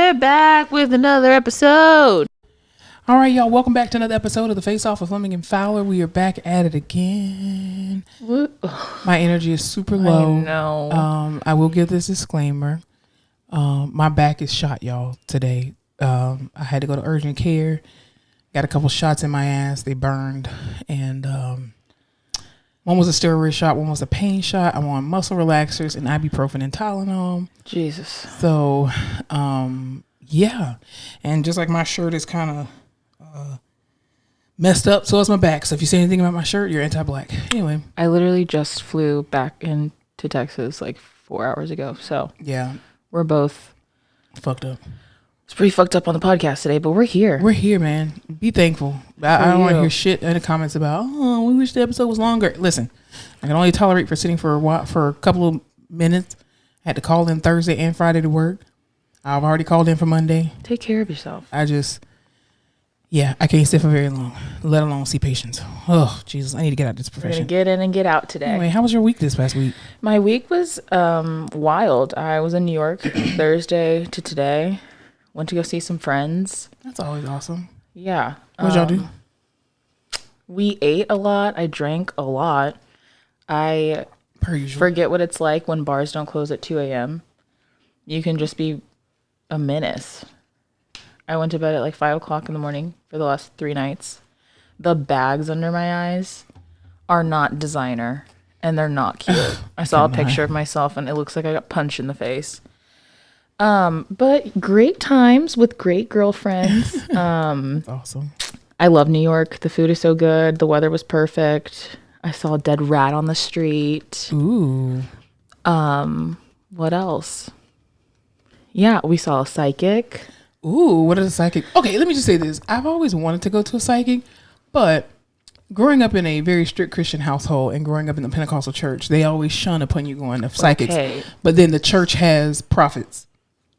We're back with another episode. All right, y'all. Welcome back to another episode of the Face Off with Fleming and Fowler. We are back at it again. My energy is super low. I know. I will give this disclaimer. My back is shot, y'all, today. I had to go to urgent care. Got a couple shots in my ass. They burned. And one was a steroid shot. One was a pain shot. I'm on muscle relaxers and ibuprofen and Tylenol. Jesus. So, yeah. And just like my shirt is kind of messed up, so is my back. So if you say anything about my shirt, you're anti-black. Anyway. I literally just flew back into Texas like 4 hours ago. So yeah, we're both fucked up. It's pretty fucked up on the podcast today, but we're here. We're here, man. Be thankful. I don't want to hear shit in the comments about, oh, we wish the episode was longer. Listen, I can only tolerate for sitting for a while, for a couple of minutes. I had to call in Thursday and Friday to work. I've already called in for Monday. Take care of yourself. I can't sit for very long, let alone see patients. Oh, Jesus, I need to get out of this profession. We're going to get in and get out today. Anyway, how was your week this past week? My week was wild. I was in New York Thursday to today. Went to go see some friends. That's always awesome. Yeah. What y'all do? We ate a lot. I drank a lot. I forget what it's like when bars don't close at 2 a.m. You can just be a menace. I went to bed at like 5 o'clock in the morning for the last 3 nights. The bags under my eyes are not designer and they're not cute. I saw a picture of myself and it looks like I got punched in the face. But great times with great girlfriends. That's awesome. I love New York. The food is so good. The weather was perfect. I saw a dead rat on the street. Ooh. What else? Yeah, we saw a psychic. Ooh, what is a psychic? Okay, let me just say this. I've always wanted to go to a psychic, but growing up in a very strict Christian household and growing up in the Pentecostal church, they always shun upon you going to psychics. Okay. But then the church has prophets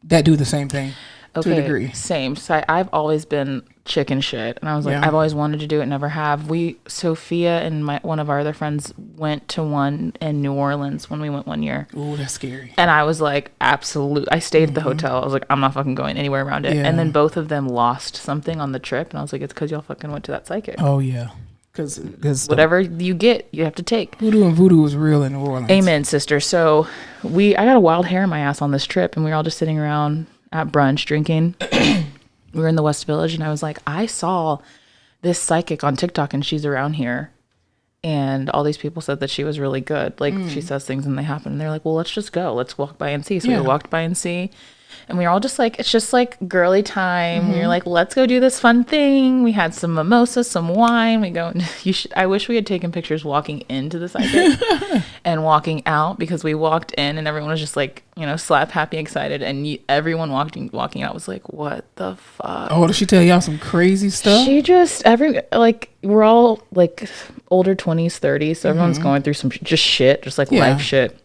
that do the same thing to a degree. Same. So I've always been chicken shit. And I was like, I've always wanted to do it, never have. Sophia and one of our other friends went to one in New Orleans when we went one year. Ooh, that's scary. And I was like, absolute. I stayed at the hotel. I was like, I'm not fucking going anywhere around it. Yeah. And then both of them lost something on the trip. And I was like, it's because y'all fucking went to that psychic. Oh, yeah. Because whatever you get, you have to take. Voodoo is real in New Orleans. Amen, sister. So I got a wild hair in my ass on this trip, and we were all just sitting around at brunch drinking. We were in the West Village, and I was like, I saw this psychic on TikTok, and she's around here. And all these people said that she was really good. Like, she says things and they happen. And they're like, well, let's just go. Let's walk by and see. So we walked by and see. And we were all just like, it's just like girly time. We were like, let's go do this fun thing. We had some mimosas, some wine. We go, I wish we had taken pictures walking into the psychic and walking out, because we walked in and everyone was just like, slap happy, excited. And everyone walking out was like, what the fuck? Oh, did she tell y'all some crazy stuff? She just, we're all like older 20s, 30s. So everyone's going through some just shit, just like life shit.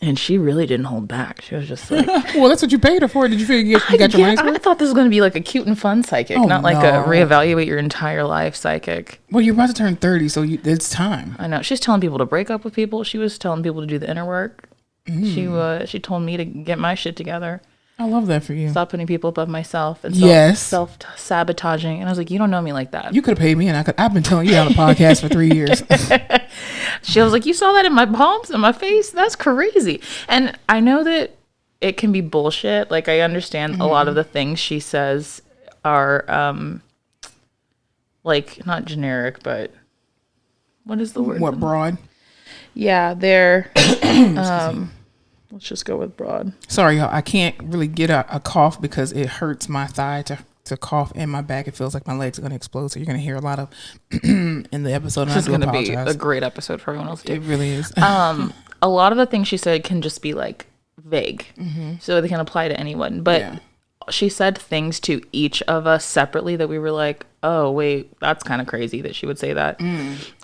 And she really didn't hold back. She was just like... Well, that's what you paid her for. Did you figure you got your money's worth? I thought this was going to be like a cute and fun psychic, not like a reevaluate your entire life psychic. Well, you're about to turn 30, so it's time. I know. She's telling people to break up with people. She was telling people to do the inner work. She told me to get my shit together. I love that for you. Stop putting people above myself and self-sabotaging. And I was like, you don't know me like that. You could have paid me, and I've been telling you on the podcast for 3 years. She was like, you saw that in my palms and my face? That's crazy. And I know that it can be bullshit. Like, I understand a lot of the things she says are, like, not generic, but what is the word? What, broad? Yeah, they're, let's just go with broad. Sorry, y'all. I can't really get a cough because it hurts my thigh to cough in my back. It feels like my legs are going to explode. So you're going to hear a lot of in the episode. This is going to be a great episode for everyone else too. It really is. A lot of the things she said can just be like vague. So they can apply to anyone. But she said things to each of us separately that we were like, oh, wait, that's kind of crazy that she would say that.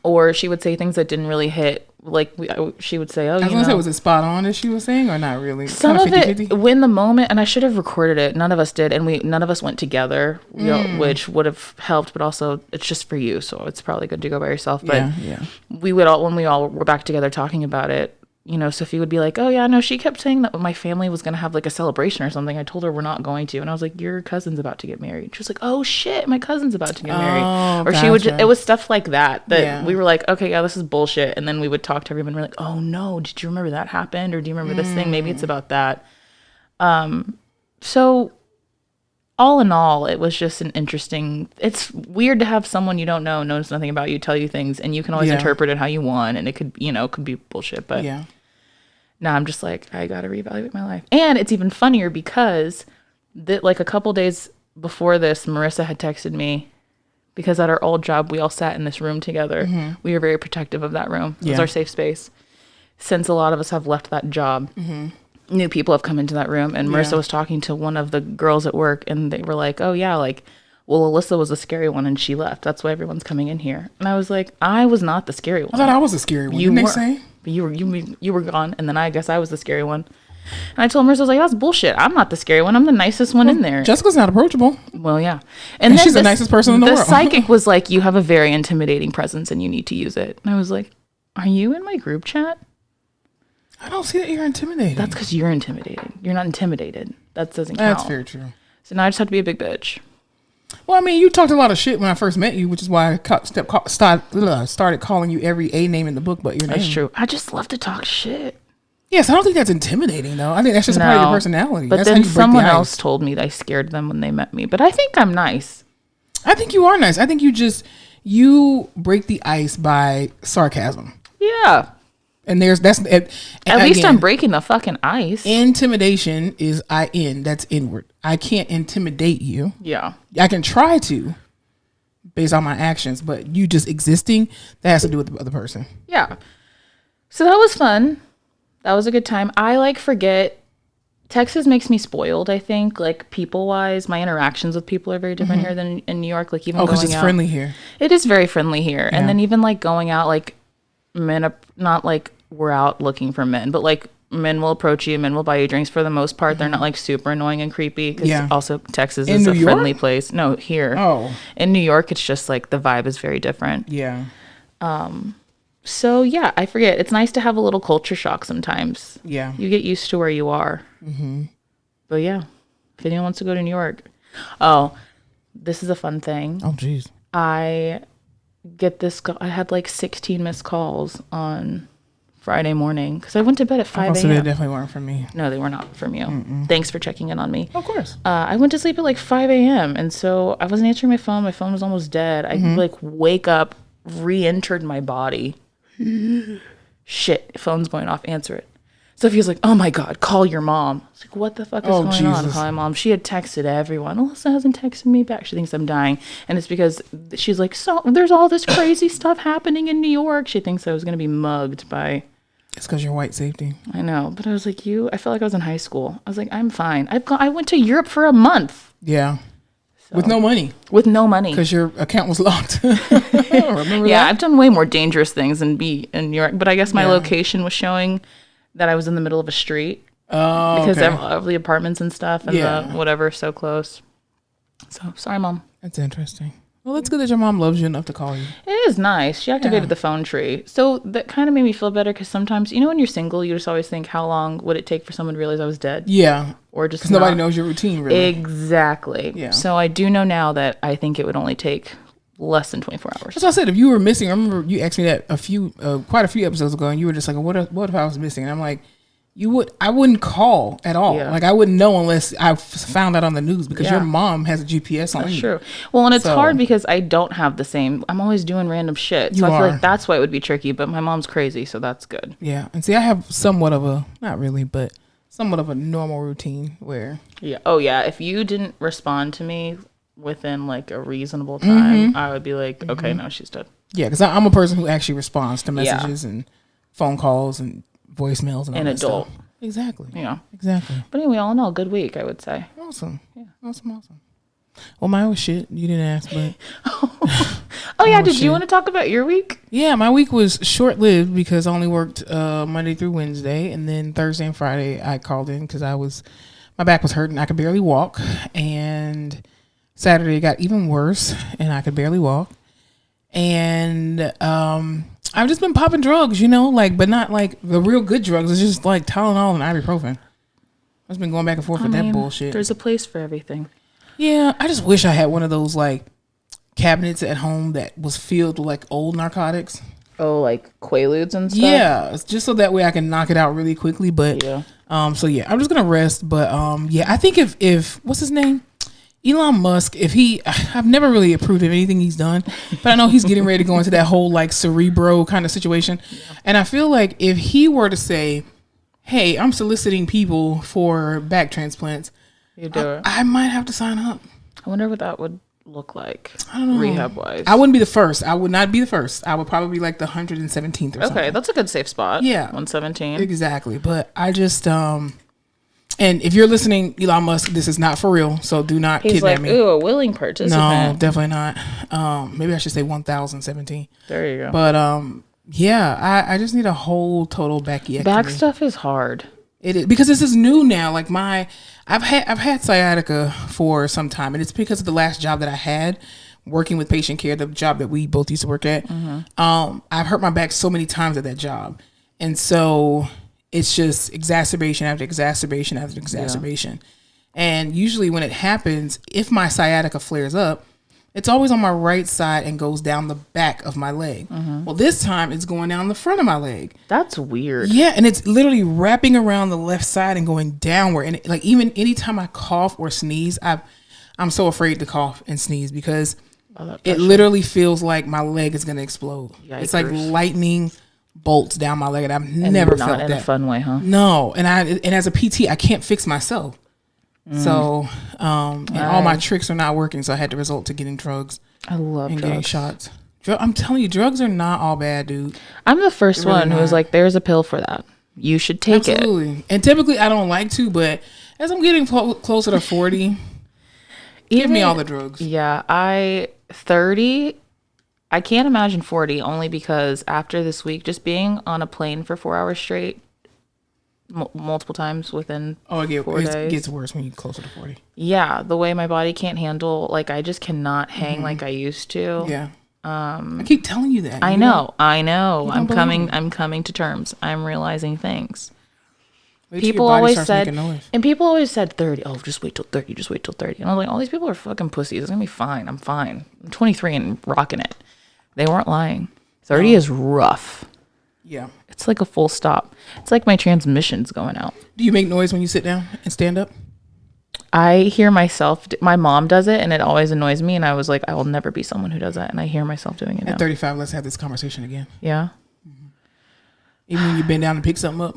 Or she would say things that didn't really hit. Like, she would say, oh, I was going to say, was it spot on as she was saying or not really? Some of 50, it, when the moment, and I should have recorded it. None of us did. And none of us went together, which would have helped. But also, it's just for you. So it's probably good to go by yourself. But we would all, when we all were back together talking about it, Sophie would be like, oh yeah, no, she kept saying that my family was going to have like a celebration or something. I told her we're not going to. And I was like, your cousin's about to get married. She was like, oh shit, my cousin's about to get married. Or she would it was stuff like that we were like, okay, yeah, this is bullshit. And then we would talk to everyone. We're like, oh no, did you remember that happened? Or do you remember this thing? Maybe it's about that. So all in all, it was just it's weird to have someone you don't know, knows nothing about you, tell you things, and you can always interpret it how you want, and it could be bullshit, but now I'm just like, I gotta reevaluate my life. And it's even funnier because like a couple days before this, Marissa had texted me because at our old job, we all sat in this room together. Mm-hmm. We were very protective of that room. It was our safe space. Since a lot of us have left that job, new people have come into that room, and Marissa was talking to one of the girls at work, and they were like, oh yeah, like, well, Alyssa was a scary one and she left. That's why everyone's coming in here. And I was like, I was not the scary one. I thought I was the scary one. Didn't they say? But you were gone, and then I guess I was the scary one. And I told Marissa, I was like, that's bullshit. I'm not the scary one. I'm the nicest one in there. Jessica's not approachable. Well, yeah. And she's the nicest person in the world. The psychic was like, you have a very intimidating presence and you need to use it. And I was like, are you in my group chat? I don't see that you're intimidated. That's because you're intimidated. You're not intimidated. That doesn't count. That's very true. So now I just have to be a big bitch. Well, I mean, you talked a lot of shit when I first met you, which is why I started calling you every A name in the book but your name. That's true. I just love to talk shit. Yes, I don't think that's intimidating, though. I think that's just a part of your personality. But that's then someone else told me that I scared them when they met me. But I think I'm nice. I think you are nice. I think you break the ice by sarcasm. Yeah. And that's at least I'm breaking the fucking ice. Intimidation is that's inward. I can't intimidate you. Yeah. I can try to based on my actions, but you just existing, that has to do with the other person. Yeah. So that was fun. That was a good time. I forget. Texas makes me spoiled, I think, people wise. My interactions with people are very different here than in New York. Even going out. Oh, because it's friendly here. It is very friendly here. Yeah. And then even going out, men, not we're out looking for men, but men will approach you, men will buy you drinks for the most part. They're not super annoying and creepy because also Texas is a friendly place. No, here. Oh. In New York, it's just the vibe is very different. Yeah. So yeah, I forget. It's nice to have a little culture shock sometimes. Yeah. You get used to where you are. Mm-hmm. But yeah, if anyone wants to go to New York. Oh, this is a fun thing. Oh, geez. I get this. I had 16 missed calls on Friday morning because I went to bed at 5 a.m. So they definitely weren't from me. No, they were not from you. Mm-mm. Thanks for checking in on me. Of course. I went to sleep at 5 a.m. and so I wasn't answering my phone. My phone was almost dead. I wake up, re-entered my body. Shit, phone's going off. Answer it. Sophie's like, oh my God, call your mom. I was like, what the fuck is going on? Call my mom. She had texted everyone. Alyssa hasn't texted me back. She thinks I'm dying. And it's because she's like, so there's all this crazy stuff happening in New York. She thinks I was going to be mugged by... It's because you're white safety. I know. But I was like, I felt like I was in high school. I was like, I'm fine. I went to Europe for a month. Yeah. So, with no money. With no money. Because your account was locked. Remember that? I've done way more dangerous things than be in New York. But I guess my location was showing that I was in the middle of a street. Oh, because of the apartments and stuff and the whatever, so close. So, sorry, Mom. That's interesting. Well, it's good that your mom loves you enough to call you. It is nice. She activated the phone tree. So that kind of made me feel better because sometimes, when you're single, you just always think, how long would it take for someone to realize I was dead? Yeah. Or just because nobody knows your routine, really. Exactly. Yeah. So I do know now that I think it would only take less than 24 hours. That's what I said. If you were missing, I remember you asked me that quite a few episodes ago, and you were just like, what if I was missing? And I'm like, I wouldn't call at all. Yeah. I wouldn't know unless I found out on the news because your mom has a GPS on you. That's true. Well, and it's hard because I don't have the same. I'm always doing random shit. So I feel like that's why it would be tricky. But my mom's crazy, so that's good. Yeah, and see, I have somewhat of a somewhat of a normal routine where. Yeah. Oh yeah. If you didn't respond to me within a reasonable time, I would be like, okay, no, she's dead. Yeah, because I'm a person who actually responds to messages and phone calls and voicemails and all that adult stuff. Exactly. Yeah. Exactly. But anyway, all in all, good week, I would say. Awesome. Yeah. Awesome. Well, mine was shit. You didn't ask, but. Oh yeah, did you want to talk about your week? Yeah, my week was short-lived because I only worked Monday through Wednesday, and then Thursday and Friday I called in because my back was hurting. I could barely walk, and Saturday got even worse, and I could barely walk. And I I've just been popping drugs, like, but not like the real good drugs. It's just like Tylenol and ibuprofen. I've just been going back and forth with that bullshit. There's a place for everything. Yeah, I just wish I had one of those like cabinets at home that was filled with like old narcotics. Oh, like Quaaludes and stuff? Yeah, just so that way I can knock it out really quickly. But so yeah, I'm just gonna rest. But yeah, I think if what's his name? Elon Musk, I've never really approved of anything he's done, but I know he's getting ready to go into that whole like cerebro kind of situation. Yeah. And I feel like if he were to say, hey, I'm soliciting people for back transplants, you do it. I might have to sign up. I wonder what that would look like. I don't know. Rehab wise. I wouldn't be the first. I would not be the first. I would probably be like the 117th or something. Okay, that's a good safe spot. Yeah. 117. Exactly. But I just and if you're listening, Elon Musk, this is not for real, so do not kidnap me. Ooh, a willing participant. No, definitely not. Maybe I should say 1017. There you go. But yeah, I just need a whole total backectomy. Back stuff is hard. It is, because this is new now. Like I've had sciatica for some time, and it's because of the last job that I had working with patient care, the job that we both used to work at. Mm-hmm. I've hurt my back so many times at that job, and so it's just exacerbation after exacerbation after exacerbation. Yeah. And usually when it happens, if my sciatica flares up, it's always on my right side and goes down the back of my leg. Mm-hmm. Well, this time it's going down the front of my leg. That's weird. Yeah, and it's literally wrapping around the left side and going downward. And like even anytime I cough or sneeze, I'm so afraid to cough and sneeze because it literally feels like my leg is going to explode. Yikers. It's like lightning bolts down my leg, and I've never felt that. Not in a fun way, huh? No, and as a PT, I can't fix myself. So, and all my tricks are not working, so I had to resort to getting drugs. I love drugs. Getting shots. I'm telling you, drugs are not all bad, dude. I'm the first one who was like, "There's a pill for that. You should take it." Absolutely. And typically, I don't like to, but as I'm getting closer to 40, give me all the drugs. Yeah, 30. I can't imagine 40 only because after this week, just being on a plane for 4 hours straight, multiple times within 4 days. It gets worse when you're closer to 40. Yeah, the way my body can't handle, like I just cannot hang like I used to. Yeah. I keep telling you that. I know. I'm coming to terms. I'm realizing things. People always said, and people always said 30. Oh, just wait till 30. Just wait till 30. And I was like, all these people are fucking pussies. It's gonna be fine. I'm fine. I'm 23 and rocking it. They weren't lying. 30 is rough. Yeah. It's like a full stop. It's like my transmission's going out. Do you make noise when you sit down and stand up? I hear myself. My mom does it, and it always annoys me. And I was like, I will never be someone who does that. And I hear myself doing it now. At 35, let's have this conversation again. Yeah. Mm-hmm. Even when you bend down and pick something up.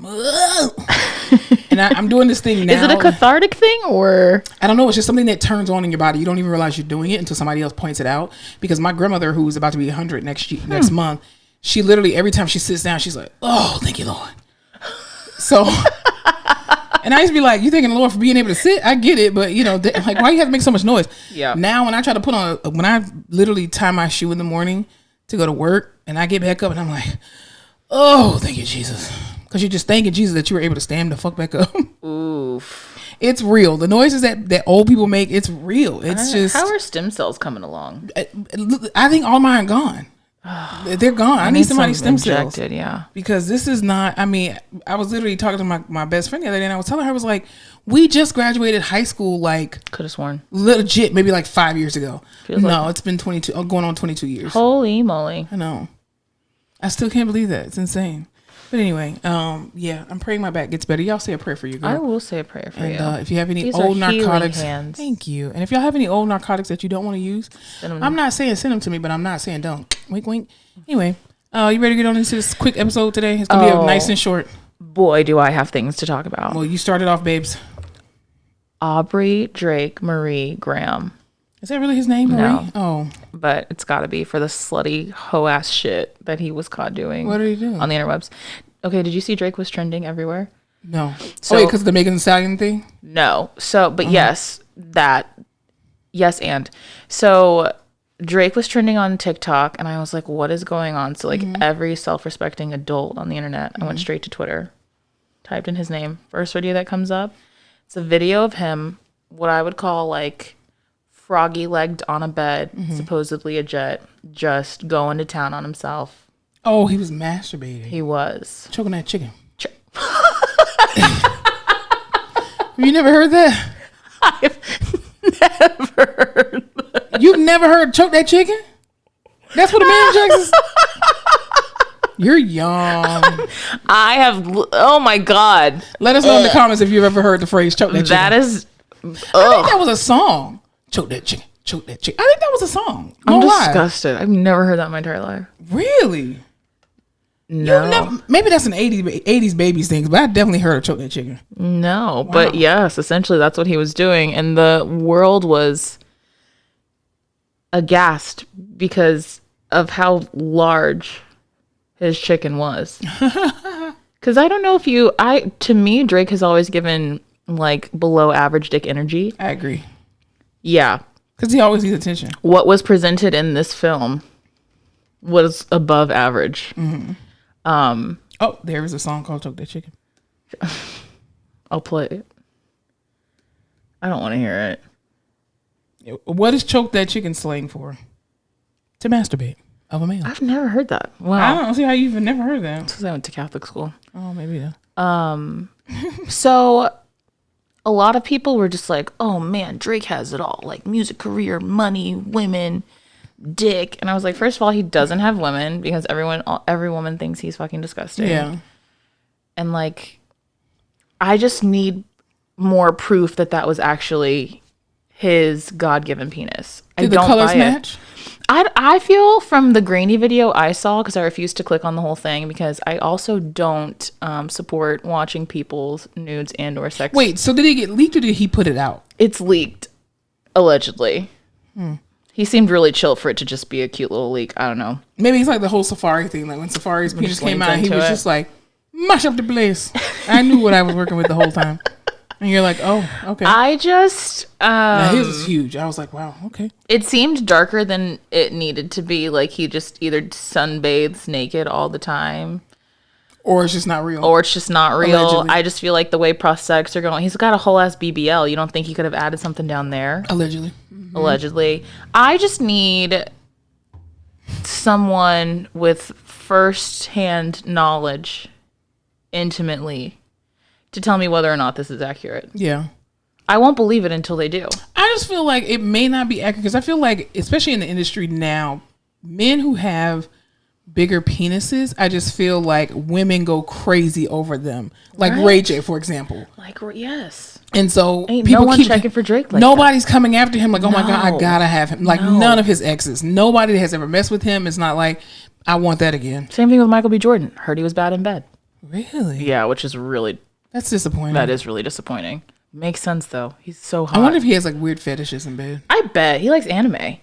And I'm doing this thing now. Is it a cathartic thing or? I don't know. It's just something that turns on in your body. You don't even realize you're doing it until somebody else points it out. Because my grandmother, who's about to be 100 next month, she literally, every time she sits down, she's like, oh, thank you, Lord. So, and I used to be like, you thanking the Lord for being able to sit? I get it. But, like, why you have to make so much noise? Yeah. Now, when I try to put on, when I literally tie my shoe in the morning to go to work, and I get back up and I'm like, oh, thank you, Jesus. Because you're just thanking Jesus that you were able to stand the fuck back up. Oof. It's real. The noises that old people make, it's real. It's just. How are stem cells coming along? I think all mine are gone. They're gone. I need somebody's stem cells. Yeah. Because this is not, I was literally talking to my best friend the other day, and I was telling her, I was like, we just graduated high school, like. Could have sworn. Legit, maybe like 5 years ago. It's been 22, going on 22 years. Holy moly. I know. I still can't believe that. It's insane. But anyway, yeah, I'm praying my back gets better. Y'all say a prayer for you, girl. I will say a prayer for you. And if you have any old narcotics, thank you. And if y'all have any old narcotics that you don't want to use, I'm not saying send them to me, but I'm not saying don't. Wink, wink. Anyway, you ready to get on into this quick episode today? It's gonna be nice and short. Boy, do I have things to talk about. Well, you started off, babes. Aubrey, Drake, Marie, Graham. Is that really his name, Marie? No. Oh. But it's got to be for the slutty hoe-ass shit that he was caught doing. What did he do? On the interwebs. Okay, did you see Drake was trending everywhere? No. So, because of the Megan Thee Stallion thing? No. So, but yes, and. So, Drake was trending on TikTok, and I was like, what is going on? So, like, every self-respecting adult on the internet, I went straight to Twitter, typed in his name. First video that comes up, it's a video of him, what I would call, like, froggy-legged on a bed, supposedly a jet, just going to town on himself. Oh, he was masturbating. He was. Choking that chicken. Have you never heard that? I've never heard that. You've never heard choke that chicken? That's what a man jacks. You're young. I have. Oh my God. Let us know in the comments if you've ever heard the phrase choke that chicken. That is. I think that was a song. Choke that chicken. Choke that chicken. I think that was a song. I'm disgusted. I've never heard that in my entire life. Really? No. Maybe that's an 80s babies thing, but I definitely heard of choke that chicken. No, wow. But yes, essentially that's what he was doing. And the world was aghast because of how large his chicken was. Because I don't know if to me, Drake has always given like below average dick energy. I agree. Yeah. Because he always needs attention. What was presented in this film was above average. Mm-hmm. There is a song called Choke That Chicken. I'll play it. I don't want to hear it. What is choke that chicken slang for? To masturbate of a male. I've never heard that. Wow. I don't see how you even never heard that. Because I went to Catholic school. Oh, maybe yeah. So a lot of people were just like, oh man, Drake has it all. Like music career, money, women, dick. And I was like, first of all, he doesn't have women because every woman thinks he's fucking disgusting. Yeah. And like, I just need more proof that was actually his God-given penis. Did the colors match? I feel from the grainy video I saw, because I refused to click on the whole thing because I also don't support watching people's nudes and or sex. Wait, so did it get leaked or did he put it out? It's leaked, allegedly. He seemed really chill for it to just be a cute little leak. I don't know. Maybe it's like the whole Safari thing. Like when Safari's penis came out, he was just like, mash up the place. I knew what I was working with the whole time. And you're like, oh, okay. I just... his was huge. I was like, wow, okay. It seemed darker than it needed to be. Like he just either sunbathes naked all the time. Or it's just not real. Allegedly. I just feel like the way prosthetics are going... He's got a whole ass BBL. You don't think he could have added something down there? Allegedly. Mm-hmm. Allegedly. I just need someone with first-hand knowledge intimately to tell me whether or not this is accurate. Yeah. I won't believe it until they do. I just feel like it may not be accurate because I feel like, especially in the industry now, men who have bigger penises, I just feel like women go crazy over them. Like right? Ray J, for example. Like, yes. And so ain't people no one checking for Drake like nobody's that. Coming after him like, oh my God, I gotta have him. Like none of his exes. Nobody that has ever messed with him. It's not like, I want that again. Same thing with Michael B. Jordan. Heard he was bad in bed. Really? Yeah, which is really... That's disappointing. That is really disappointing. Makes sense, though. He's so hot. I wonder if he has, like, weird fetishes in bed. I bet. He likes anime.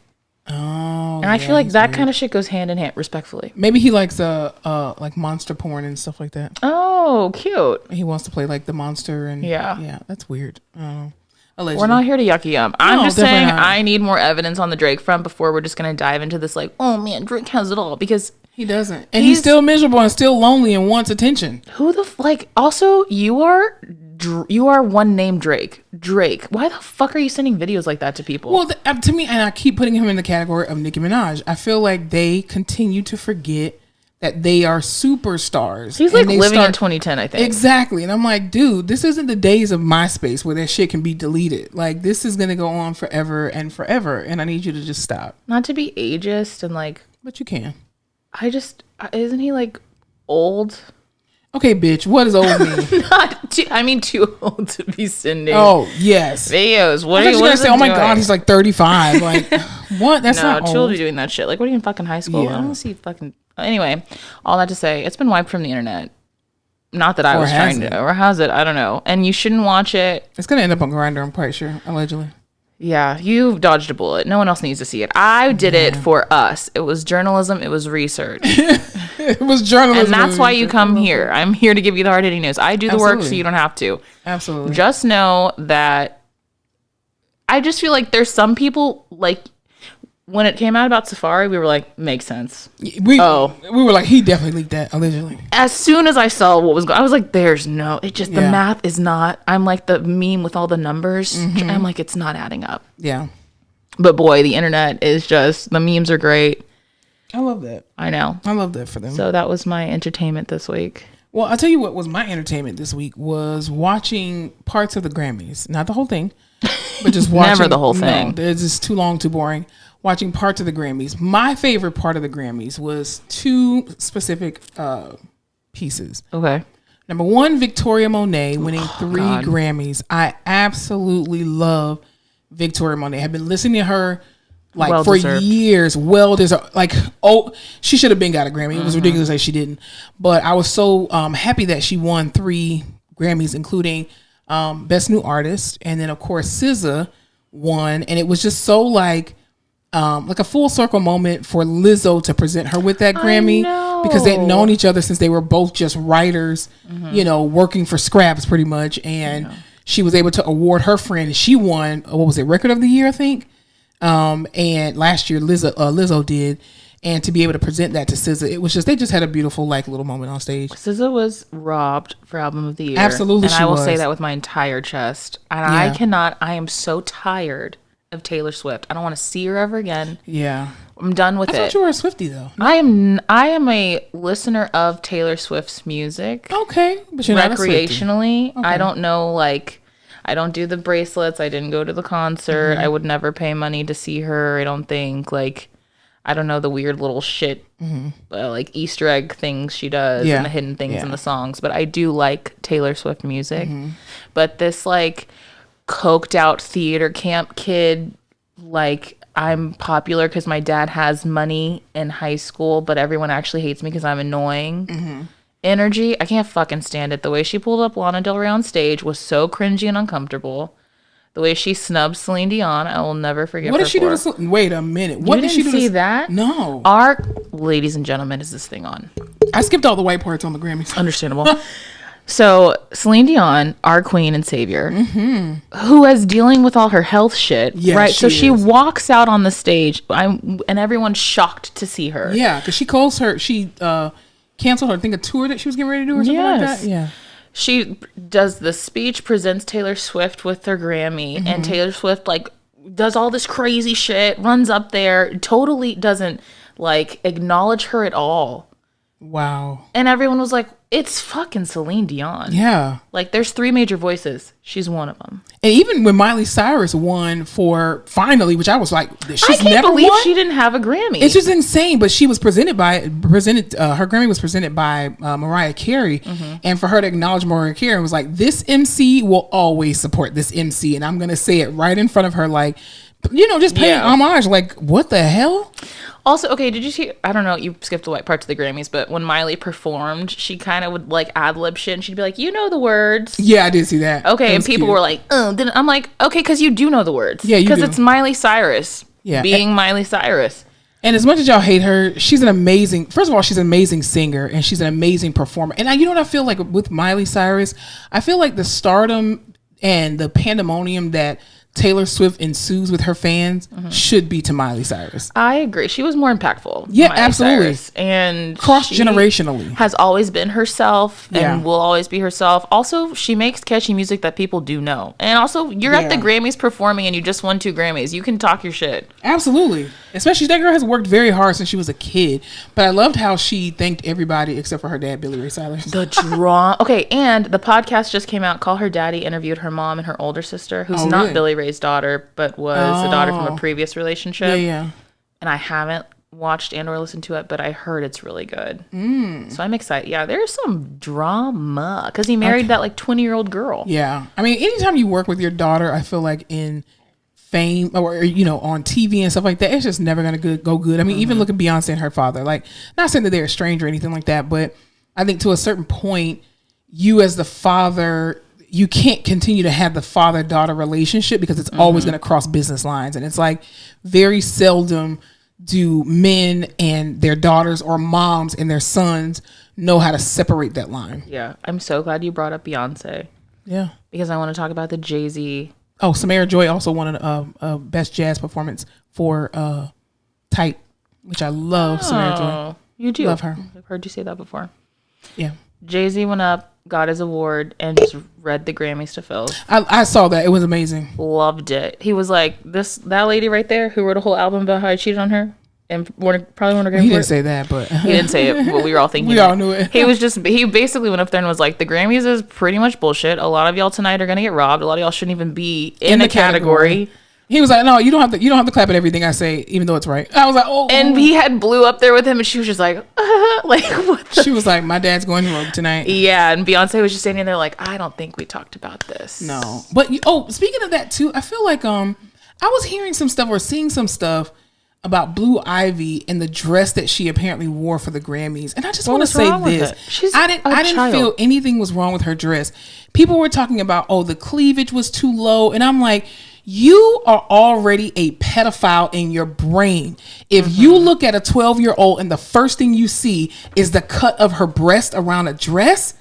Oh, and I feel like that kind of shit goes hand in hand, respectfully. Maybe he likes, like, monster porn and stuff like that. Oh, cute. He wants to play, like, the monster and... Yeah. Yeah, that's weird. I don't know. Allegedly. We're not here to yucky up. I'm just saying I need more evidence on the Drake front before we're just going to dive into this, like, oh, man, Drake has it all, because... He doesn't. And he's still miserable and still lonely and wants attention. Who the... like, also, you are one name Drake. Drake. Why the fuck are you sending videos like that to people? Well, to me, and I keep putting him in the category of Nicki Minaj, I feel like they continue to forget that they are superstars. He's like living in 2010, I think. Exactly. And I'm like, dude, this isn't the days of MySpace where that shit can be deleted. Like, this is going to go on forever and forever. And I need you to just stop. Not to be ageist and like... But you can. Isn't he like old? Okay, bitch. What does old mean? I mean too old to be sending. Oh yes, videos. What are you gonna say? Oh my God, he's like 35. Like what? That's not old. Too old to be doing that shit. Like what are you in fucking high school? Yeah. I don't want to see fucking. Anyway, all that to say, it's been wiped from the internet. Not that I was trying to, or has it? I don't know. And you shouldn't watch it. It's gonna end up on Grindr. I'm quite sure. Allegedly. Yeah, you dodged a bullet. No one else needs to see it. I did it for us. It was journalism. It was research. It was journalism. And that's why you come here. I'm here to give you the hard-hitting news. I do the work so you don't have to. Absolutely. Just know that I just feel like there's some people, like, when it came out about Safari, we were like, makes sense. We were like, he definitely leaked that, allegedly. As soon as I saw what was going on, I was like, there's no, it just, the math is not, I'm like the meme with all the numbers. Mm-hmm. I'm like, it's not adding up. Yeah. But boy, the internet is just, the memes are great. I love that. I know. I love that for them. So that was my entertainment this week. Well, I'll tell you what was my entertainment this week was watching parts of the Grammys. Not the whole thing, but just watching. Never the whole thing. No, it's just too long, too boring. Watching parts of the Grammys. My favorite part of the Grammys was two specific pieces. Okay. Number one, Victoria Monet winning 3 Grammys. I absolutely love Victoria Monet. I've been listening to her for years. Well deserved. She should have been got a Grammy. It was ridiculous that she didn't. But I was so happy that she won 3 Grammys, including Best New Artist, and then of course SZA won. And it was just so like a full circle moment for Lizzo to present her with that Grammy, because they'd known each other since they were both just writers, working for scraps pretty much. And she was able to award her friend. She won, what was it, Record of the Year, I think. And last year Lizzo did. And to be able to present that to SZA, it was just, they just had a beautiful little moment on stage. SZA was robbed for Album of the Year. Absolutely, and I will say that with my entire chest. And I am so tired of Taylor Swift. I don't want to see her ever again. Yeah. I'm done with it. I thought you were a Swiftie though. I am a listener of Taylor Swift's music. Okay. But you're not a Swiftie. Recreationally. Okay. I don't know, I don't do the bracelets. I didn't go to the concert. Mm-hmm. I would never pay money to see her. I don't think I don't know the weird little shit, Easter egg things she does and the hidden things in the songs. But I do like Taylor Swift music. Mm-hmm. But this coked out theater camp kid, I'm popular because my dad has money in high school, but everyone actually hates me because I'm annoying. Mm-hmm. Energy, I can't fucking stand it. The way she pulled up Lana Del Rey on stage was so cringy and uncomfortable. The way she snubbed Celine Dion, I will never forget. What did she do to Wait a minute. What did she do? See that? No. Ladies and gentlemen, is this thing on? I skipped all the white parts on the Grammys. Understandable. So Celine Dion, our queen and savior, who is dealing with all her health shit, right? So she walks out on the stage, and everyone's shocked to see her. Yeah, because she canceled her, I think, a tour that she was getting ready to do or something like that. Yeah. She does the speech, presents Taylor Swift with her Grammy, and Taylor Swift does all this crazy shit, runs up there, totally doesn't acknowledge her at all. Wow. And everyone was like, it's fucking Celine Dion. Yeah. There's 3 major voices. She's one of them. And even when Miley Cyrus won for Finally, which I was like, I can't believe she didn't have a Grammy. It's just insane. But she was her Grammy was presented by Mariah Carey. Mm-hmm. And for her to acknowledge Mariah Carey was like, this MC will always support this MC. And I'm going to say it right in front of her, just paying homage. What the hell? Also, okay, did you see, I don't know, you skipped the white parts of the Grammys, but when Miley performed, she kind of would ad-lib shit, and she'd be like, you know the words. Yeah, I did see that. Okay, and people were like, I'm like, okay, because you do know the words. Yeah, you do. Because it's Miley Cyrus being Miley Cyrus. And as much as y'all hate her, she's an amazing singer, and she's an amazing performer. And you know what I feel like with Miley Cyrus? I feel like the stardom and the pandemonium that Taylor Swift ensues with her fans should be to Miley Cyrus. I agree. She was more impactful. Yeah, Miley absolutely. Cyrus. And cross-generationally. Has always been herself and will always be herself. Also, she makes catchy music that people do know. And also, you're at the Grammys performing and you just won 2 Grammys. You can talk your shit. Absolutely. Especially, that girl has worked very hard since she was a kid. But I loved how she thanked everybody except for her dad, Billy Ray Cyrus. The draw. Okay, and the podcast just came out. Call Her Daddy interviewed her mom and her older sister, who's not Billy Ray's daughter, but was a daughter from a previous relationship. Yeah. And I haven't watched and or listened to it, but I heard it's really good. So I'm excited. Yeah, there's some drama because he married that 20-year-old girl. Yeah. I mean, anytime you work with your daughter, I feel like in fame or on TV and stuff like that, it's just never gonna go good. I mean, even look at Beyonce and her father. Not saying that they're estranged or anything like that, but I think to a certain point, you as the father, you can't continue to have the father-daughter relationship because it's always going to cross business lines. And it's very seldom do men and their daughters or moms and their sons know how to separate that line. Yeah. I'm so glad you brought up Beyonce. Yeah. Because I want to talk about the Jay-Z. Oh, Samara Joy also won a Best Jazz Performance for Tight, which I love. Samara Joy. You do? Love her. I've heard you say that before. Yeah. Jay-Z went up, got his award, and just read the Grammys to Phil. I saw that. It was amazing. Loved it. He was like, that lady right there who wrote a whole album about how I cheated on her. and probably won a Grammy. He didn't say that, but he didn't say it. But we were all thinking. We all knew it. He basically went up there and was like, "The Grammys is pretty much bullshit. A lot of y'all tonight are gonna get robbed. A lot of y'all shouldn't even be in the category." He was like, "No, you don't have to clap at everything I say, even though it's right." I was like, "Oh." And he had Blue up there with him, and she was just like, like what? She was like, "My dad's going rogue tonight." Yeah, and Beyonce was just standing there like, "I don't think we talked about this." No, but speaking of that too, I feel like I was hearing some stuff or seeing some stuff about Blue Ivy and the dress that she apparently wore for the Grammys, and I just want to say this: I didn't feel anything was wrong with her dress. People were talking about, the cleavage was too low, and I'm like, you are already a pedophile in your brain. If you look at a 12-year-old and the first thing you see is the cut of her breast around a dress,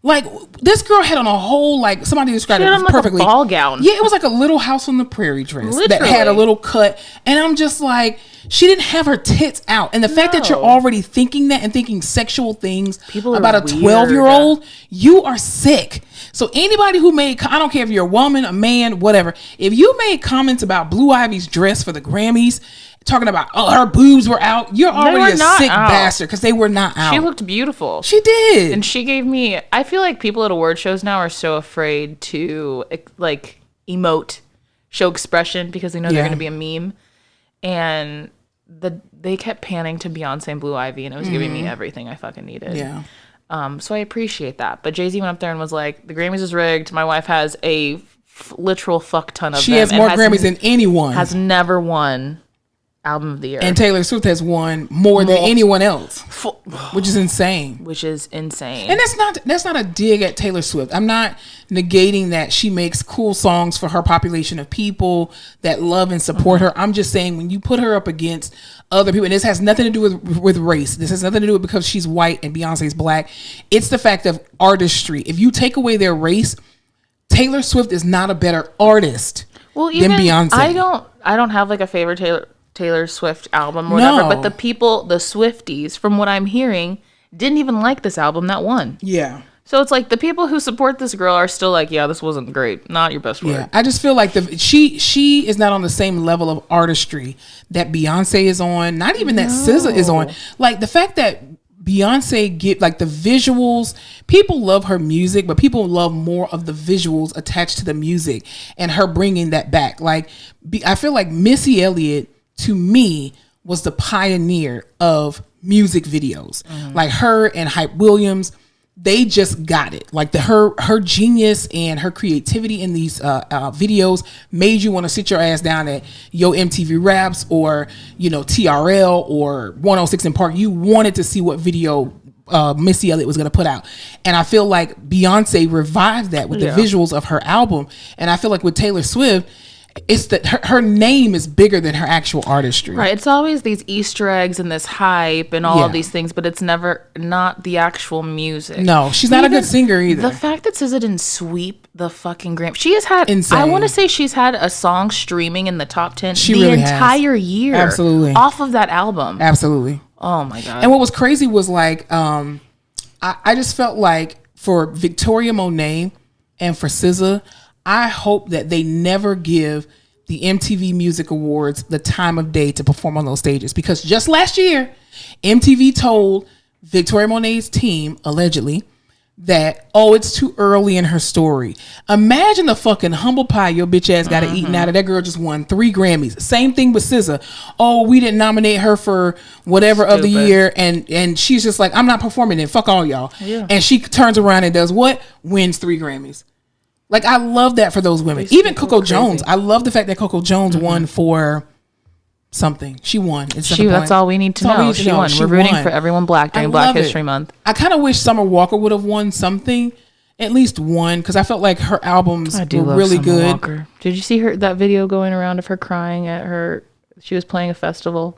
like this girl had on a whole, like somebody described it perfectly. Like a ball gown. Yeah, it was like a Little House on the Prairie dress Literally. that had a little cut, and I'm just like, she didn't have her tits out, and the fact that you're already thinking that and thinking sexual things about a 12-year-old, you are sick. So anybody who made, I don't care if you're a woman, a man, whatever, if you made comments about Blue Ivy's dress for the Grammys, talking about, her boobs were out, you're already a sick bastard, because they were not out. She looked beautiful. She did. And she gave me, I feel like people at award shows now are so afraid to like emote, show expression, because they know they're going to be a meme. And they kept panning to Beyonce and Blue Ivy, and it was giving me everything I fucking needed. Yeah. So I appreciate that. But Jay-Z went up there and was like, the Grammys is rigged. My wife has a literal fuck ton of them. She has more Grammys than anyone. Has never won Album of the Year. And Taylor Swift has won more than anyone else, which is insane. And that's not a dig at Taylor Swift. I'm not negating that she makes cool songs for her population of people that love and support her. I'm just saying, when you put her up against other people, and this has nothing to do with race. This has nothing to do with because she's white and Beyonce's black. It's the fact of artistry. If you take away their race, Taylor Swift is not a better artist than Beyonce. I don't have like a favorite Taylor Swift album or whatever, but the people, the Swifties, from what I'm hearing, didn't even like this album that won. Yeah. So it's like the people who support this girl are still like, yeah, this wasn't great. Not your best work. Yeah, I just feel like she is not on the same level of artistry that Beyonce is on. Not even that SZA is on. Like the fact that Beyonce get like the visuals, people love her music, but people love more of the visuals attached to the music and her bringing that back. Like I feel like Missy Elliott, to me, was the pioneer of music videos. Like her and Hype Williams, they just got it. Like her genius and her creativity in these videos made you want to sit your ass down at Yo MTV Raps or TRL or 106 in Park. You wanted to see what video Missy Elliott was going to put out. And I feel like Beyonce revived that with the visuals of her album. And I feel like with Taylor Swift, it's that her name is bigger than her actual artistry. Right. It's always these Easter eggs and this hype and all of these things, but it's not the actual music. No, she's not a good singer either. The fact that SZA didn't sweep the fucking Grammy. She has had, insane. I want to say she's had a song streaming in the top 10 she the really entire has. year. Absolutely. Off of that album. Absolutely. Oh my God. And what was crazy was like, I just felt like for Victoria Monet and for SZA, I hope that they never give the MTV Music Awards the time of day to perform on those stages, because just last year, MTV told Victoria Monet's team, allegedly, that, it's too early in her story. Imagine the fucking humble pie your bitch ass got to eat now that girl just won 3 Grammys. Same thing with SZA. We didn't nominate her for whatever of the year, and she's just like, I'm not performing it. Fuck all y'all. Yeah. And she turns around and does what? Wins 3 Grammys. Like, I love that for those women. Even Coco Jones. I love the fact that Coco Jones won for something. She won. That's all we need to know. She won. We're rooting for everyone black during Black History Month. I kind of wish Summer Walker would have won something. At least one, because I felt like her albums were really good. Walker. Did you see that video going around of her crying at she was playing a festival?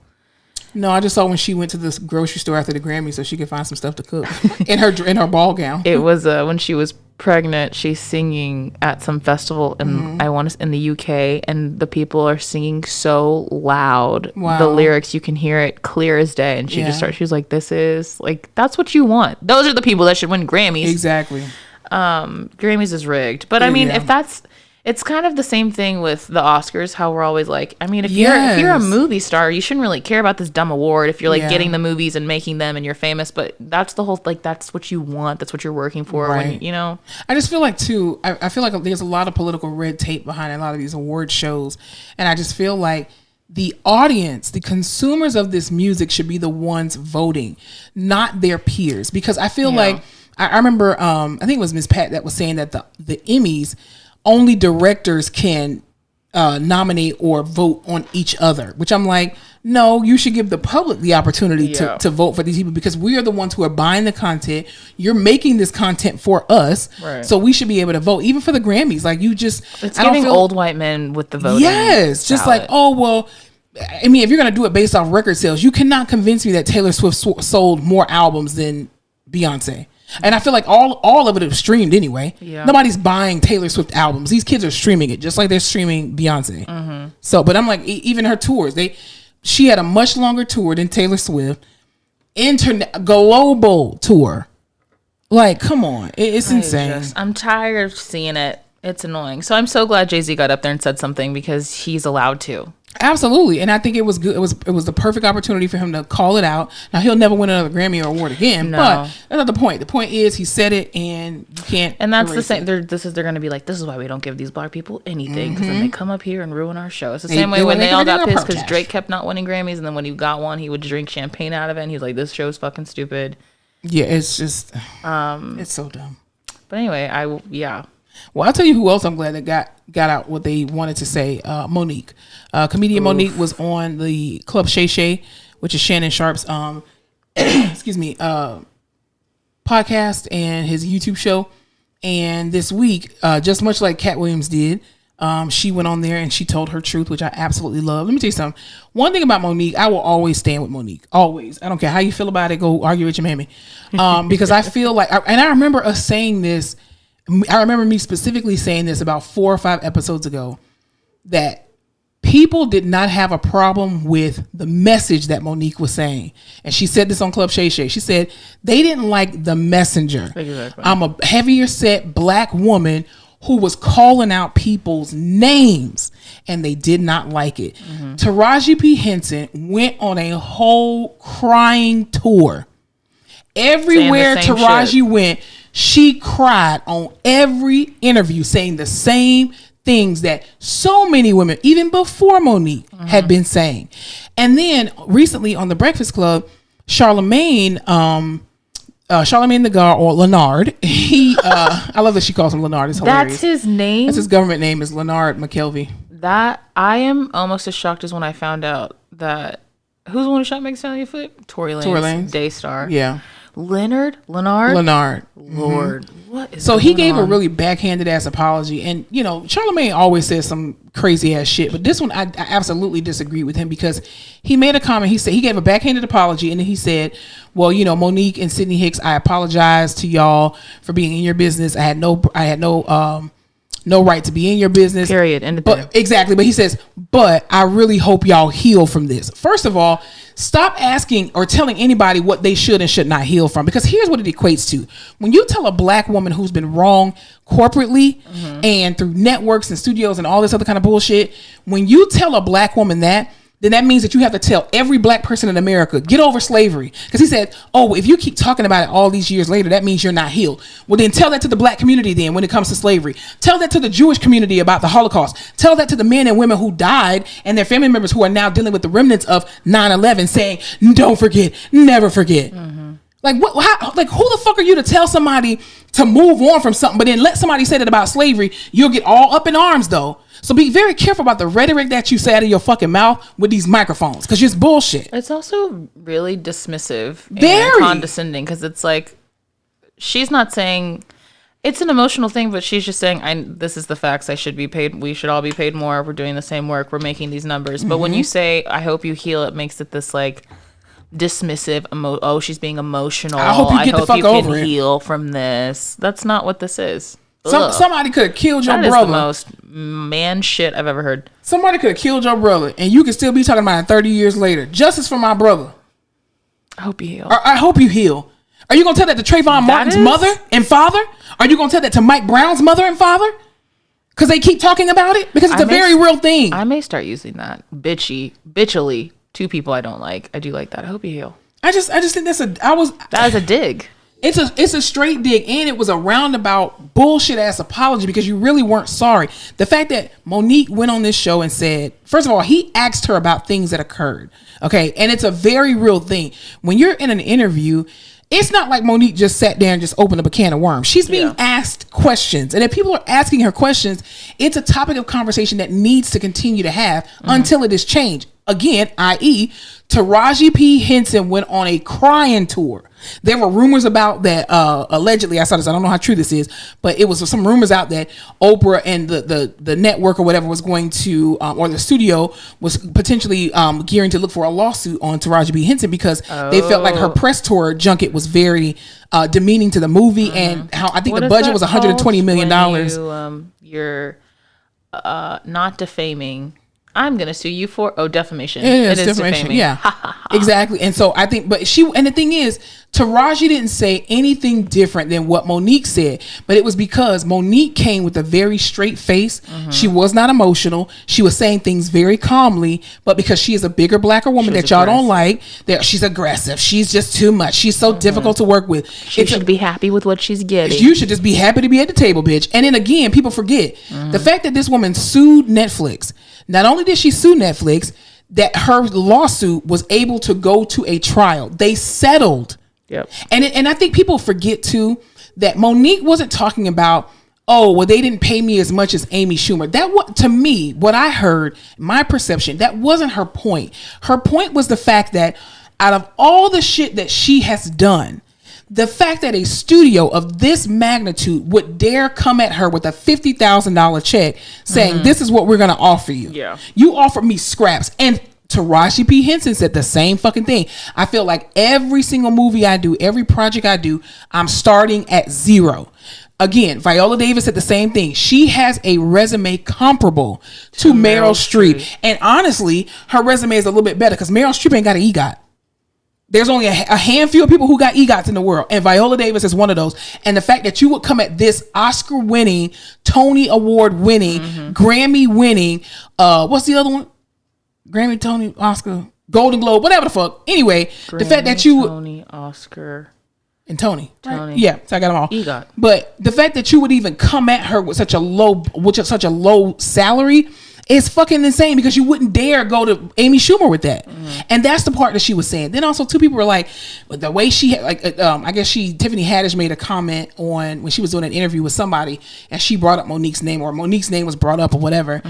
No, I just saw when she went to the grocery store after the Grammy so she could find some stuff to cook in her ball gown. It was when she was pregnant. She's singing at some festival in in the UK, and the people are singing so loud. Wow. The lyrics, you can hear it clear as day. And she she was like, "This is like, that's what you want. Those are the people that should win Grammys." Exactly. Grammys is rigged, but I mean, if It's kind of the same thing with the Oscars, how we're always like, I mean, if you're a movie star, you shouldn't really care about this dumb award if you're like getting the movies and making them and you're famous, but that's the whole, like, that's what you want. That's what you're working for. Right. When, you know, I just feel like too, I feel like there's a lot of political red tape behind a lot of these award shows. And I just feel like the audience, the consumers of this music should be the ones voting, not their peers. Because I feel like, I remember, I think it was Miss Pat that was saying that the Emmys, only directors can nominate or vote on each other, which I'm like, no, you should give the public the opportunity to vote for these people, because we are the ones who are buying the content. You're making this content for us. Right. So we should be able to vote, even for the Grammys. Like, you just, it's giving old white men with the voting. Yes. Just like, oh, well, I mean, if you're going to do it based off record sales, you cannot convince me that Taylor Swift sold more albums than Beyonce. And I feel like all of it is streamed anyway. Yeah. Nobody's buying Taylor Swift albums. These kids are streaming it just like they're streaming Beyonce. Mm-hmm. So, but I'm like, even her tours, she had a much longer tour than Taylor Swift. Global tour. Like, come on. It's insane. I'm tired of seeing it. It's annoying. So I'm so glad Jay-Z got up there and said something, because he's allowed to. Absolutely. And I think it was good. It was the perfect opportunity for him to call it out. Now, he'll never win another Grammy or award again, but that's not the point. The point is, he said it, and you can't. And that's the same. They're going to be like, this is why we don't give these black people anything, because then they come up here and ruin our show. It's the same way when they all got pissed because Drake kept not winning Grammys, and then when he got one, he would drink champagne out of it, and he's like, this show's fucking stupid. Yeah, it's just, it's so dumb. But anyway, Well, I'll tell you who else I'm glad that got out what they wanted to say. Monique. Comedian Monique was on the Club Shay Shay, which is Shannon Sharp's excuse me, podcast and his YouTube show. And this week, just much like Cat Williams did, she went on there and she told her truth, which I absolutely love. Let me tell you something. One thing about Monique, I will always stand with Monique. Always. I don't care how you feel about it. Go argue with your mammy. Because I feel like, and I remember us saying this. I remember me specifically saying this about 4 or 5 episodes ago, that people did not have a problem with the message that Monique was saying. And she said this on Club Shay Shay. She said they didn't like the messenger. Exactly. I'm a heavier set black woman who was calling out people's names, and they did not like it. Mm-hmm. Taraji P. Henson went on a whole crying tour. Everywhere Taraji went, she cried on every interview, saying the same things that so many women, even before Monique, had been saying. And then recently on the Breakfast Club, Charlamagne the God, or Leonard, I love that she calls him Leonard. It's hilarious. That's his name? That's his government name, is Leonard McKelvey. That, I am almost as shocked as when I found out that, who's the one who shot Megan Thee Stallion foot? Tory Lanez. Daystar. Yeah. Leonard. Lord, what is so he gave a really backhanded ass apology, and you know, Charlamagne always says some crazy ass shit, but this one I absolutely disagree with him, because he made a comment. He said he gave a backhanded apology, and then he said, well, you know, Monique and Sydney Hicks, I apologize to y'all for being in your business. I had no right to be in your business. Period. But exactly. But he says, but I really hope y'all heal from this. First of all, stop asking or telling anybody what they should and should not heal from, because here's what it equates to. When you tell a black woman who's been wrong corporately and through networks and studios and all this other kind of bullshit, when you tell a black woman that, then that means that you have to tell every black person in America, get over slavery. Because he said, oh, if you keep talking about it all these years later, that means you're not healed. Well, then tell that to the black community then when it comes to slavery. Tell that to the Jewish community about the Holocaust. Tell that to the men and women who died and their family members who are now dealing with the remnants of 9/11, saying, don't forget, never forget. Like, what? How, like, who the fuck are you to tell somebody to move on from something, but then let somebody say that about slavery? You'll get all up in arms, though. So be very careful about the rhetoric that you say out of your fucking mouth with these microphones, because it's bullshit. It's also really dismissive and condescending, because it's like, she's not saying, it's an emotional thing, but she's just saying, this is the facts. I should be paid. We should all be paid more. We're doing the same work. We're making these numbers. But when you say, I hope you heal, it makes it this like dismissive, she's being emotional. I hope you get the fuck over it. Heal from this. That's not what this is. Somebody could have killed your brother. That is the most man shit I've ever heard. Somebody could have killed your brother, and you could still be talking about it 30 years later. Justice for my brother. I hope you heal. I hope you heal. Are you going to tell that to Trayvon Martin's mother and father? Are you going to tell that to Mike Brown's mother and father? Because they keep talking about it because it's a very real thing. I may start using that bitchily to people I don't like. I do like that. I hope you heal. I just think that is a dig. It's a straight dig, and it was a roundabout bullshit ass apology because you really weren't sorry. The fact that Monique went on this show and said, first of all, he asked her about things that occurred. Okay. And it's a very real thing. When you're in an interview, it's not like Monique just sat there and just opened up a can of worms. She's being asked questions. And if people are asking her questions, it's a topic of conversation that needs to continue to have until it is changed. Again, i.e., Taraji P. Henson went on a crying tour. There were rumors about that, allegedly, I saw this, I don't know how true this is, but it was some rumors out that Oprah and the network or whatever was going to, or the studio was potentially gearing to look for a lawsuit on Taraji P. Henson because they felt like her press tour junket was very demeaning to the movie and how I think the budget was $120 million. You're not defaming. I'm going to sue you for defamation. It is defamation. Yeah, exactly. And so I think, and the thing is, Taraji didn't say anything different than what Monique said, but it was because Monique came with a very straight face. She was not emotional. She was saying things very calmly, but because she is a bigger, blacker woman that y'all don't like, that she's aggressive. She's just too much. She's so difficult to work with. She should be happy with what she's getting. You should just be happy to be at the table, bitch. And then again, people forget the fact that this woman sued Netflix. Not only did she sue Netflix, that her lawsuit was able to go to a trial. They settled. Yep. And I think people forget too that Monique wasn't talking about, oh, well, they didn't pay me as much as Amy Schumer. To me, what I heard, my perception, that wasn't her point. Her point was the fact that out of all the shit that she has done, the fact that a studio of this magnitude would dare come at her with a $50,000 check saying, this is what we're going to offer you. Yeah. You offered me scraps. And Taraji P. Henson said the same fucking thing. I feel like every single movie I do, every project I do, I'm starting at zero. Again, Viola Davis said the same thing. She has a resume comparable to Meryl Streep. And honestly, her resume is a little bit better because Meryl Streep ain't got an EGOT. There's only a handful of people who got EGOTs in the world, and Viola Davis is one of those. And the fact that you would come at this Oscar-winning, Tony Award-winning, Grammy-winning, what's the other one? Grammy, Tony, Oscar, Golden Globe, whatever the fuck. Anyway, Grammy, the fact that you Tony, Oscar, and Tony, right? Yeah, so I got them all. EGOT. But the fact that you would even come at her with such a low salary. It's fucking insane because you wouldn't dare go to Amy Schumer with that. And that's the part that she was saying. Then also two people were like, the way she I guess Tiffany Haddish made a comment on when she was doing an interview with somebody and she brought up Monique's name or Monique's name was brought up or whatever.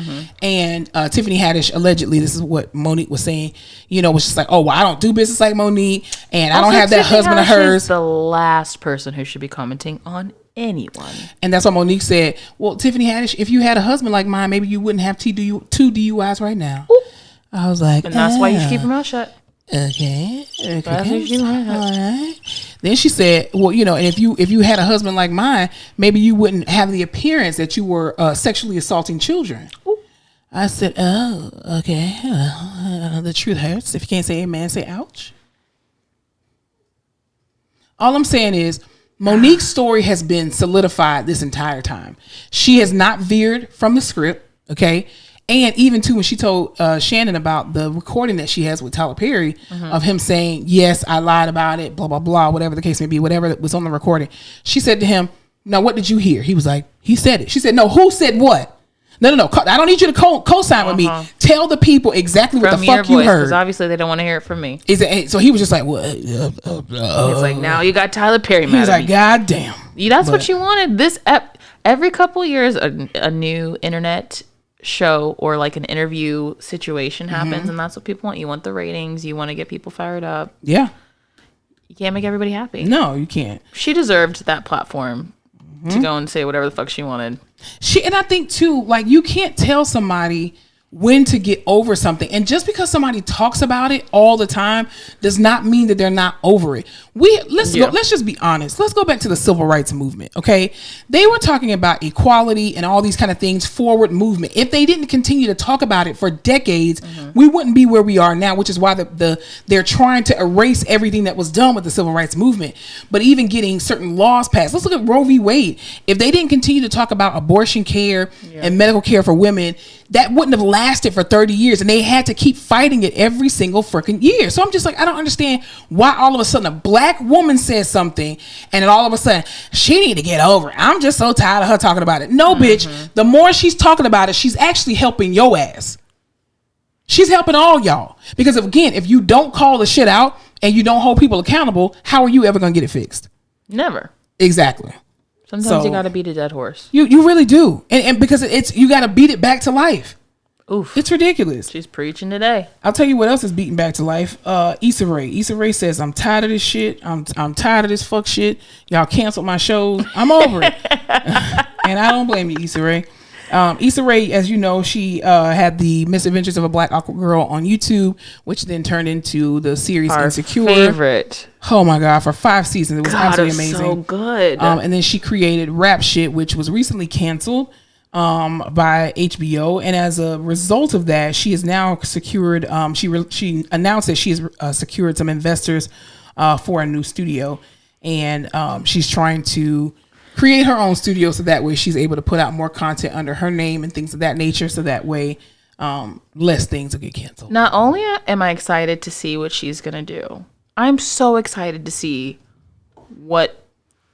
And Tiffany Haddish allegedly, this is what Monique was saying, was just like, oh, well, I don't do business like Monique and I don't have that husband of hers. She's the last person who should be commenting on anyone. And that's what Monique said. Well, Tiffany Haddish, if you had a husband like mine, maybe you wouldn't have two DUIs right now. Ooh. I was like, and that's why you should keep your mouth shut. Okay. All right. Then she said, well, and if you had a husband like mine, maybe you wouldn't have the appearance that you were sexually assaulting children. Ooh. I said, oh, okay. The truth hurts. If you can't say amen, say ouch. All I'm saying is, Monique's story has been solidified this entire time. She has not veered from the script, okay? And even too, when she told Shannon about the recording that she has with Tyler Perry of him saying, yes, I lied about it, blah, blah, blah, whatever the case may be, whatever was on the recording. She said to him, now, what did you hear? He was like, he said it. She said, no, who said what? No. I don't need you to co-sign with me. Tell the people exactly what the fuck you heard. Because obviously they don't want to hear it from me. So he was just like, what? He's like, now you got Tyler Perry mad. He's like, God damn. That's what you wanted. This every couple years, a new internet show or like an interview situation happens, and that's what people want. You want the ratings. You want to get people fired up. Yeah. You can't make everybody happy. No, you can't. She deserved that platform to go and say whatever the fuck she wanted. And I think too, like, you can't tell somebody when to get over something. And just because somebody talks about it all the time does not mean that they're not over it. Let's just be honest. Let's go back to the civil rights movement. Okay. They were talking about equality and all these kind of things, forward movement. If they didn't continue to talk about it for decades, we wouldn't be where we are now, which is why they're trying to erase everything that was done with the civil rights movement. But even getting certain laws passed. Let's look at Roe v. Wade. If they didn't continue to talk about abortion care and medical care for women, that wouldn't have lasted for 30 years, and they had to keep fighting it every single freaking year. So I'm just like, I don't understand why all of a sudden a black woman says something and then all of a sudden she need to get over it. I'm just so tired of her talking about it. No, bitch, the more she's talking about it, she's actually helping your ass. She's helping all y'all. Because if you don't call the shit out and you don't hold people accountable, how are you ever going to get it fixed? Never. Exactly. Sometimes you got to beat a dead horse. You really do. And because you got to beat it back to life. Oof. It's ridiculous. She's preaching today. I'll tell you what else is beaten back to life. Issa Rae. Issa Rae says, I'm tired of this shit. I'm tired of this fuck shit. Y'all canceled my shows. I'm over it. And I don't blame you, Issa Rae. Issa Rae, as you know, she had the Misadventures of a Black Awkward Girl on YouTube, which then turned into the series Our Insecure. Favorite. Oh my God, for 5 seasons. It was absolutely amazing. So good. And then she created Rap Shit, which was recently canceled by HBO. And as a result of that, she has now secured, she announced that she has secured some investors for a new studio. And she's trying to create her own studio so that way she's able to put out more content under her name and things of that nature, so that way less things will get canceled. Not only am I excited to see what she's going to do, I'm so excited to see what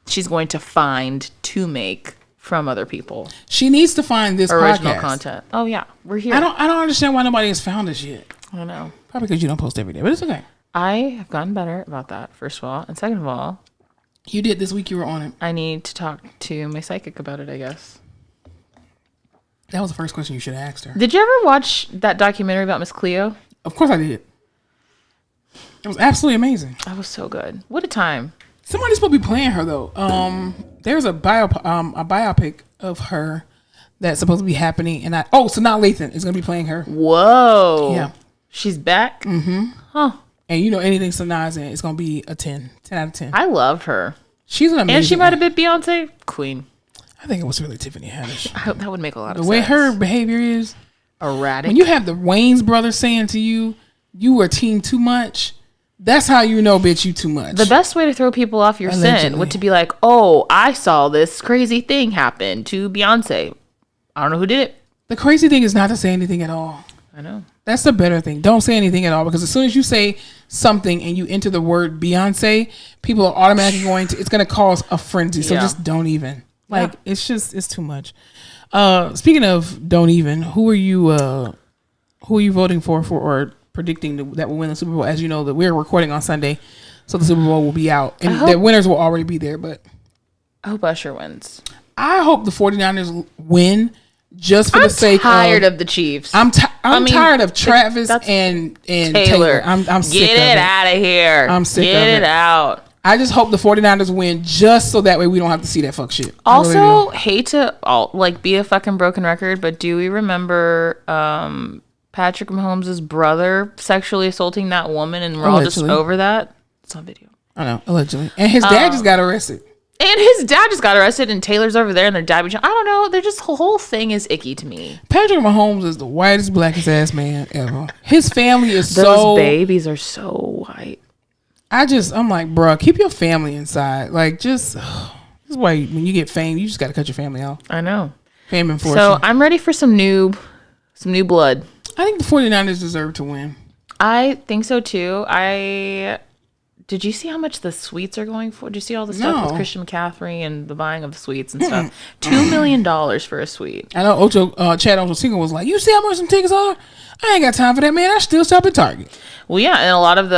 she's going to find to make from other people. She needs to find this original podcast. Content. Oh yeah, we're here. I don't understand why nobody has found us yet. I don't know. Probably because you don't post every day, but it's okay. I have gotten better about that, first of all. And second of all, you did this week. You were on it. I need to talk to my psychic about it, I guess. That was the first question you should have asked her. Did you ever watch that documentary about Miss Cleo? Of course I did. It was absolutely amazing. That was so good. What a time. Somebody's supposed to be playing her though. There's a biopic of her that's supposed to be happening, and so now Lathan is gonna be playing her. Whoa. Yeah. She's back? Mm-hmm. Huh. And you know anything Sanaa's in, it's gonna be a 10 out of 10. I love her. She's an amazing. And she might have been Beyonce Queen. I think it was really Tiffany Haddish. That would make a lot of sense. The way her behavior is erratic. When you have the Wayans brothers saying to you, "You were teen too much," that's how you know, bitch, you too much. The best way to throw people off your sin would to be like, "Oh, I saw this crazy thing happen to Beyonce. I don't know who did it." The crazy thing is not to say anything at all. I know. That's the better thing. Don't say anything at all, because as soon as you say something and you enter the word Beyonce, people are automatically it's going to cause a frenzy. So just don't even. It's too much. Speaking of don't even, who are you voting for or predicting that will win the Super Bowl? As you know, that we're recording on Sunday, so the Super Bowl will be out and the winners will already be there. But I hope Usher wins. I hope the 49ers win. Just for the sake of... I'm tired of the Chiefs. I'm tired of Travis and Taylor. I'm sick of it. Get it out of here. I'm sick of it. Get it out. I just hope the 49ers win just so that way we don't have to see that fuck shit. Also, really hate to be a fucking broken record, but do we remember Patrick Mahomes' brother sexually assaulting that woman and we're all just over that? It's on video. I know, allegedly. And his dad just got arrested. And his dad just got arrested, and Taylor's over there, and they're dabbing. I don't know. They're just the whole thing is icky to me. Patrick Mahomes is the whitest, blackest ass man ever. His family is Those babies are so white. I'm like, bruh, keep your family inside. Like, this is why when you get fame, you just got to cut your family off. I know. Fame and fortune. So I'm ready for some new blood. I think the 49ers deserve to win. I think so too. Did you see how much the suites are going for? Did you see all the stuff with Christian McCaffrey and the buying of the suites and stuff? $2 million for a suite. I know Chad Ochocinco was like, "You see how much some tickets are? I ain't got time for that, man. I still shop at Target." Well, yeah, and a lot of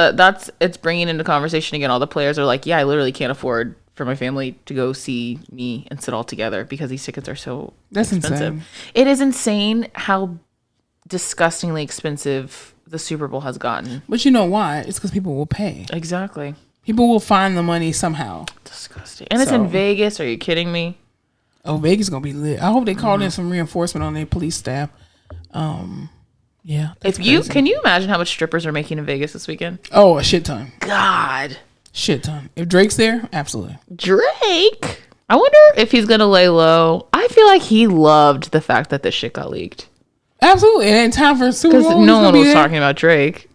it's bringing into conversation again. All the players are like, "Yeah, I literally can't afford for my family to go see me and sit all together because these tickets are so expensive." Insane. It is insane how disgustingly expensive the Super Bowl has gotten. But you know why? It's because people will pay. Exactly. People will find the money somehow. Disgusting. And it's in Vegas. Are you kidding me? Oh, Vegas is going to be lit. I hope they called in some reinforcement on their police staff. Yeah. If you can you imagine how much strippers are making in Vegas this weekend? Oh, a shit ton. God. Shit ton. If Drake's there, absolutely. Drake. I wonder if he's gonna lay low. I feel like he loved the fact that this shit got leaked. Absolutely. It ain't time for Super Bowl. Because no one was talking about Drake.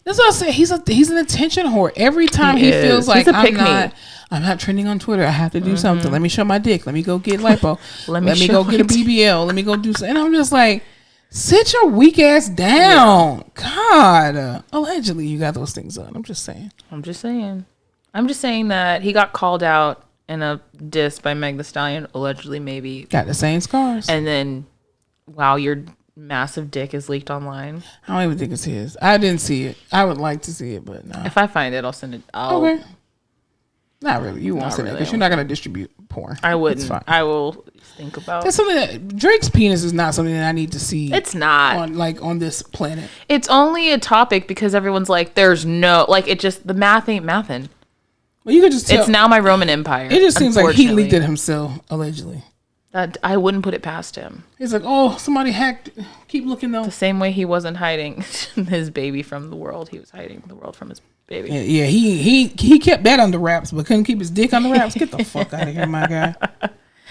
That's what I say. He's an attention whore. Every time he feels like I'm not trending on Twitter, I have to do something. Let me show my dick. Let me go get lipo. Let me go get a BBL. Let me go do something. And I'm just like, sit your weak ass down. Yeah. God. Allegedly, you got those things on. I'm just saying. I'm just saying that he got called out in a diss by Meg Thee Stallion. Allegedly, maybe. Got the same scars. And then, wow, your massive dick is leaked online. I don't even think it's his. I didn't see it. I would like to see it, but no. If I find it, I'll send it. Okay. Not really. You won't send it because you're not going to distribute porn. I wouldn't. I will think about. That's something that Drake's penis is not something that I need to see. It's not on this planet. It's only a topic because everyone's like, there's no it just the math ain't mathin'. Well, you could just tell. It's now my Roman Empire. It just seems like he leaked it himself, allegedly. That I wouldn't put it past him. He's like, oh, somebody hacked. Keep looking though. The same way he wasn't hiding his baby from the world, he was hiding the world from his baby. Yeah, he kept that under wraps, but couldn't keep his dick under wraps. Get the fuck out of here, my guy.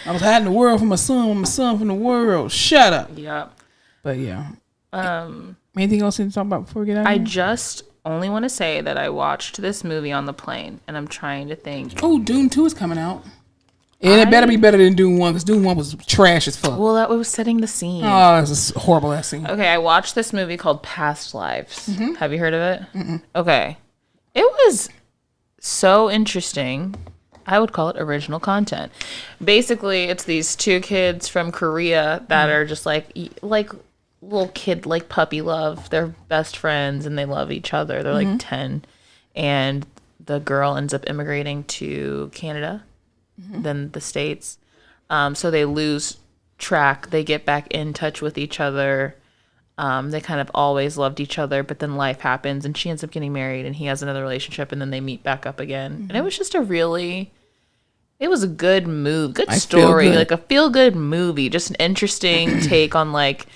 I was hiding the world from my son from the world. Shut up. Yep. But yeah. Anything else to talk about before we get out? I just only want to say that I watched this movie on the plane, and I'm trying to think. Oh, Dune 2 is coming out. And it better be better than Dune 1, because Dune 1 was trash as fuck. Well, that was setting the scene. Oh, it was a horrible ass scene. Okay, I watched this movie called Past Lives. Mm-hmm. Have you heard of it? Mm-mm. Okay. It was so interesting. I would call it original content. Basically, it's these two kids from Korea that are just like little kid, like puppy love. They're best friends and they love each other. They're like 10. And the girl ends up immigrating to Canada. Than the States. So they lose track. They get back in touch with each other. They kind of always loved each other, but then life happens and she ends up getting married and he has another relationship and then they meet back up again. And it was just it was a good move, good story, like a feel-good movie, just an interesting take on like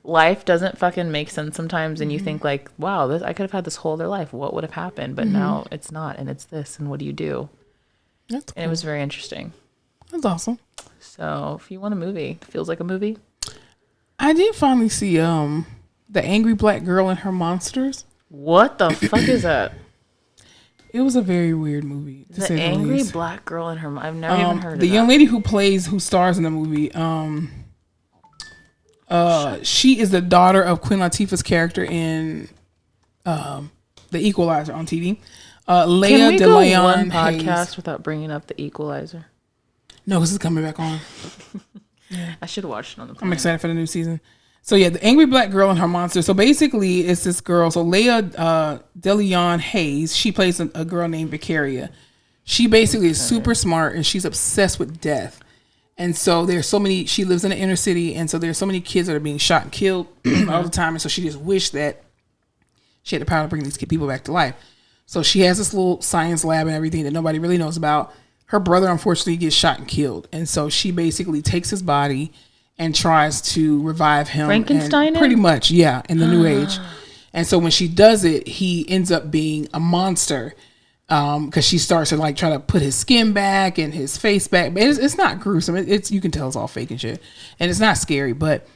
life doesn't fucking make sense sometimes and you think like, wow, I could have had this whole other life. What would have happened? But now it's not and it's this and what do you do? That's cool. And it was very interesting. That's awesome. So if you want a movie, it feels like a movie. I did finally see The Angry Black Girl and Her Monsters. What the fuck is that? It was a very weird movie. The Angry Black Girl and Her I've never even heard of the young lady who stars in the movie, she is the daughter of Queen Latifah's character in The Equalizer on TV. Leia Can we go one Hayes. podcast without bringing up The Equalizer? No, because it's coming back on. Yeah. I should have watched it on the plane. I'm excited for the new season. So yeah, The Angry Black Girl and Her Monster. So basically, it's this girl. So Leia DeLeon Hayes, she plays a girl named Vicaria. She basically is super smart and she's obsessed with death. And so there's so many. She lives in the inner city, and so there's so many kids that are being shot and killed all the time. And so she just wished that she had the power to bring these people back to life. So she has this little science lab and everything that nobody really knows about. Her brother, unfortunately, gets shot and killed. And so she basically takes his body and tries to revive him. Frankenstein? Pretty much, yeah, in the new age. And so when she does it, he ends up being a monster because she starts to like try to put his skin back and his face back. But it's not gruesome. It's you can tell it's all fake and shit. And it's not scary. But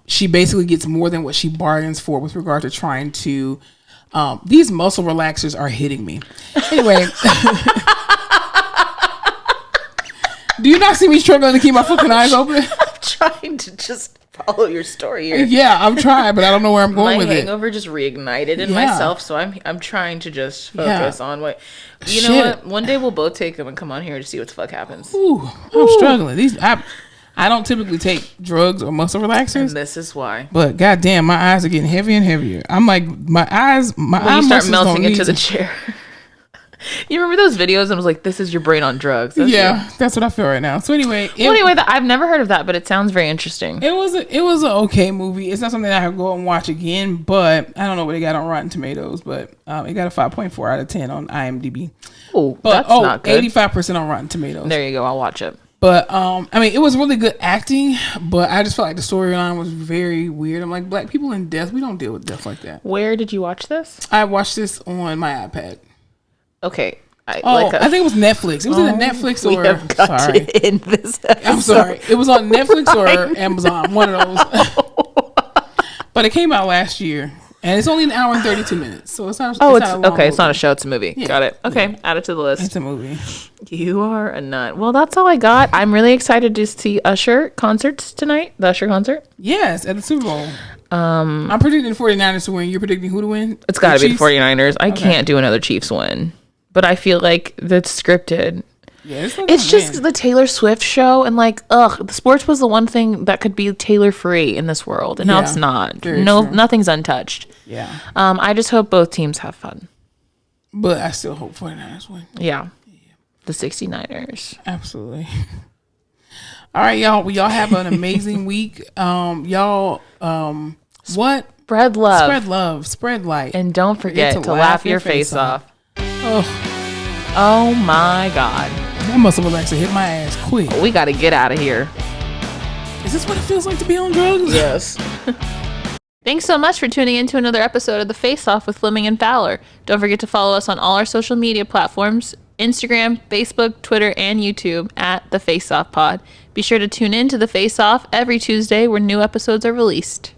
she basically gets more than what she bargains for with regard to trying to... these muscle relaxers are hitting me. Anyway. Do you not see me struggling to keep my fucking eyes open? I'm trying to just follow your story here. Yeah, I'm trying, but I don't know where I'm going with it. My hangover just reignited in myself, so I'm trying to just focus on what... You know what? One day we'll both take them and come on here to see what the fuck happens. I'm struggling. I don't typically take drugs or muscle relaxers. And this is why. But goddamn, my eyes are getting heavier and heavier. I'm like, my eye you start melting into the chair. You remember those videos and it was like, this is your brain on drugs. That's what I feel right now. So anyway. I've never heard of that, but it sounds very interesting. It was an okay movie. It's not something that I could go and watch again, but I don't know what they got on Rotten Tomatoes, but it got a 5.4 out of 10 on IMDb. Oh, that's not good. 85% on Rotten Tomatoes. There you go. I'll watch it. But I mean, it was really good acting, but I just felt like the storyline was very weird. I'm like, black people in death, we don't deal with death like that. Where did you watch this? I watched this on my iPad. Okay. I think it was Netflix. It was either Netflix or... We have got to end this episode. I'm sorry. It was on Netflix or Amazon, one of those. But it came out last year. And it's only an hour and 32 minutes. So it's not it's not a show, it's a movie. Yeah. Got it. Okay, Yeah. add it to the list. It's a movie. You are a nut. Well, that's all I got. I'm really excited to see Usher concerts tonight. The Usher concert. Yes, at the Super Bowl. I'm predicting the 49ers to win. You're predicting who to win? It's got to be the 49ers. I can't do another Chiefs win. But I feel like that's scripted. Yeah, it's just the Taylor Swift show, and like, the sports was the one thing that could be Taylor free in this world, and now it's not. True. Nothing's untouched. Yeah. I just hope both teams have fun. But I still hope 49ers win. Yeah. The 69ers. Absolutely. All right, y'all. Well, y'all have an amazing week. Y'all, what? Spread love. Spread love. Spread light. And don't forget to laugh your face off. Oh my God. That muscle relaxer hit my ass quick. We got to get out of here. Is this what it feels like to be on drugs? Yes. Thanks so much for tuning in to another episode of The Face Off with Fleming and Fowler. Don't forget to follow us on all our social media platforms, Instagram, Facebook, Twitter, and YouTube at The Face Off Pod. Be sure to tune in to The Face Off every Tuesday where new episodes are released.